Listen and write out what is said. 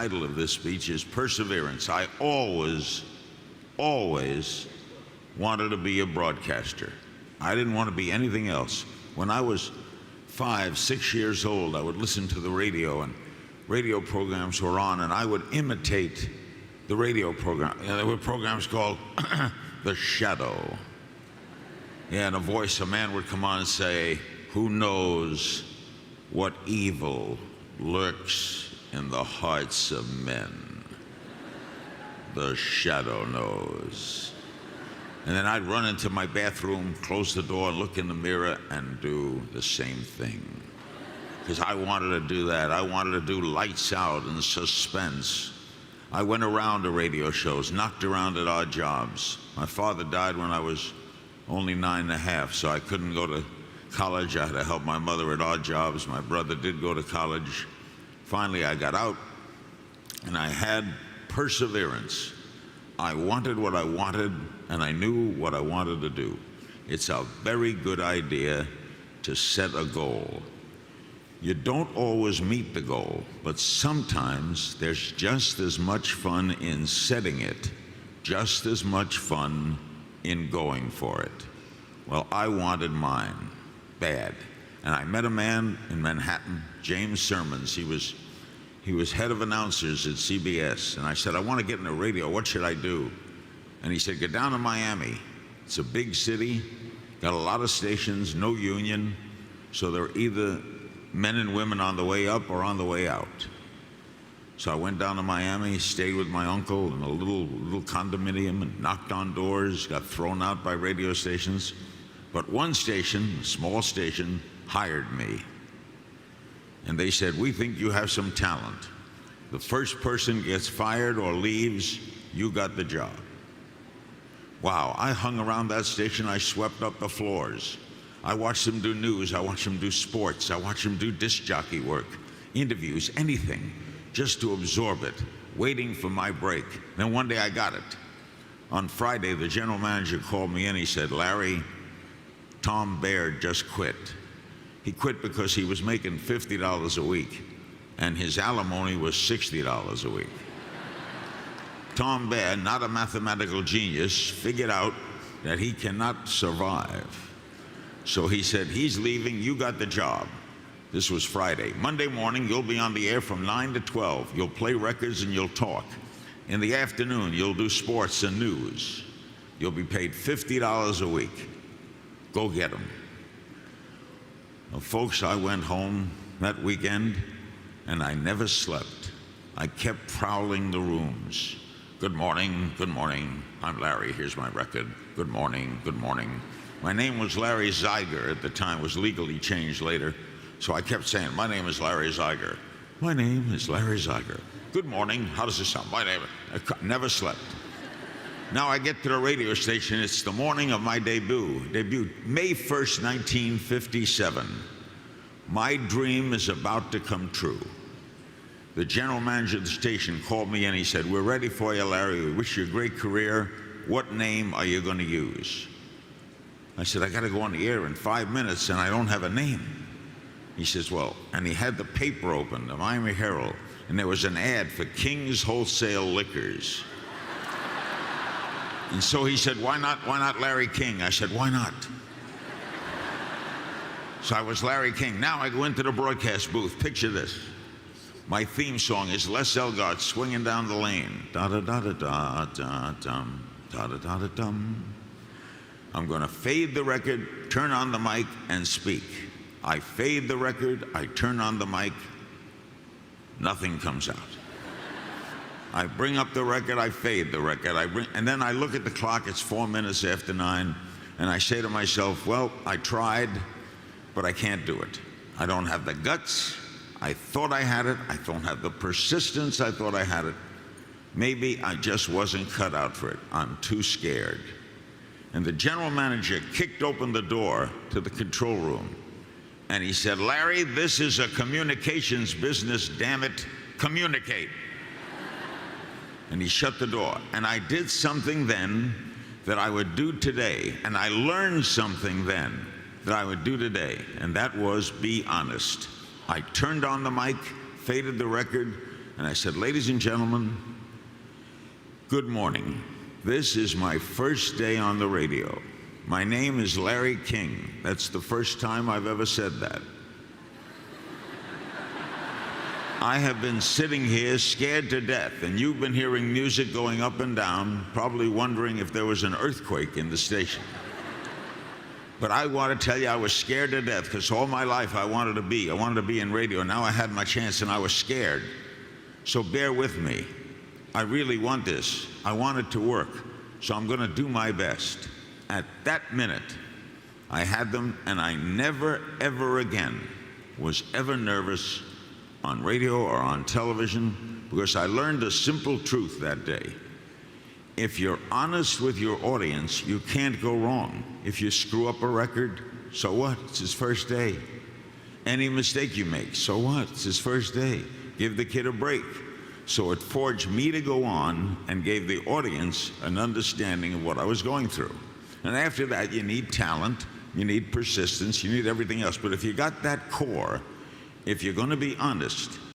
Title of this speech is Perseverance. I always wanted to be a broadcaster. I didn't want to be anything else. When I was 5, 6 years old, I would listen to the radio, and radio programs were on, and I would imitate the radio program. There were programs called The Shadow. And a man would come on and say, "Who knows what evil lurks in the hearts of men? The shadow knows." And then I'd run into my bathroom, close the door, look in the mirror, and do the same thing. Because I wanted to do that. I wanted to do Lights Out and Suspense. I went around to radio shows, knocked around at odd jobs. My father died when I was only 9 and a half, so I couldn't go to college. I had to help my mother at odd jobs. My brother did go to college. Finally, I got out, and I had perseverance. I wanted what I wanted, and I knew what I wanted to do. It's a very good idea to set a goal. You don't always meet the goal, but sometimes there's just as much fun in setting it, just as much fun in going for it. Well, I wanted mine, bad. And I met a man in Manhattan, James Sermons. He was head of announcers at CBS. And I said, "I want to get in the radio. What should I do?" And he said, "Get down to Miami. It's a big city, got a lot of stations, no union. So they're either men and women on the way up or on the way out." So I went down to Miami, stayed with my uncle in a little condominium, and knocked on doors, got thrown out by radio stations. But one station, a small station, hired me. And they said, "We think you have some talent. The first person gets fired or leaves, you got the job." Wow, I hung around that station. I swept up the floors. I watched them do news. I watched them do sports. I watched them do disc jockey work, interviews, anything, just to absorb it, waiting for my break. Then one day I got it. On Friday, the general manager called me in. He said, "Larry, Tom Baird just quit. He quit because he was making $50 a week, and his alimony was $60 a week." Tom Baird, not a mathematical genius, figured out that he cannot survive. So he said, "He's leaving, you got the job." This was Friday. "Monday morning, you'll be on the air from 9 to 12. You'll play records and you'll talk. In the afternoon, you'll do sports and news. You'll be paid $50 a week. Go get them." Well, folks, I went home that weekend, and I never slept. I kept prowling the rooms. "Good morning, good morning. I'm Larry. Here's my record. Good morning, good morning." My name was Larry Zeiger at the time. It was legally changed later. So I kept saying, "My name is Larry Zeiger. My name is Larry Zeiger. Good morning. How does this sound? My name." I never slept. Now I get to the radio station. It's the morning of my debut, May 1st, 1957. My dream is about to come true. The general manager of the station called me in. He said, "We're ready for you, Larry. We wish you a great career. What name are you going to use?" I said, "I got to go on the air in 5 minutes, and I don't have a name." He says, "Well," and he had the paper open, the Miami Herald, and there was an ad for King's Wholesale Liquors. And so he said, why not Larry King?" I said, "Why not?" So I was Larry King. Now I go into the broadcast booth. Picture this. My theme song is Les Elgart swinging down the lane. Da-da-da-da-da-da-dum, da-da-da-da-dum. I'm going to fade the record, turn on the mic, and speak. I fade the record, I turn on the mic, nothing comes out. I bring up the record, I fade the record, and then I look at the clock, it's 4 minutes after 9, and I say to myself, well, I tried, but I can't do it. I don't have the guts. I thought I had it. I don't have the persistence. I thought I had it. Maybe I just wasn't cut out for it. I'm too scared. And the general manager kicked open the door to the control room, and he said, "Larry, this is a communications business, damn it, communicate." And he shut the door. And I did something then that I would do today, and I learned something then that I would do today, and that was be honest. I turned on the mic, faded the record, And I said, ladies and gentlemen, good morning. This is my first day on the radio. My name is Larry King. That's the first time I've ever said that. I have been sitting here scared to death, and you've been hearing music going up and down, probably wondering if there was an earthquake in the station. But I want to tell you, I was scared to death, because all my life I wanted to be in radio. Now I had my chance, and I was scared. So bear with me. I really want this. I want it to work. So I'm going to do my best. At that minute, I had them, and I never, ever again was ever nervous on radio or on television, because I learned a simple truth that day. If you're honest with your audience, you can't go wrong. If you screw up a record, so what? It's his first day. Any mistake you make, so what? It's his first day. Give the kid a break. So it forged me to go on and gave the audience an understanding of what I was going through. And after that, you need talent, you need persistence, you need everything else. But if you got that core, if you're going to be honest,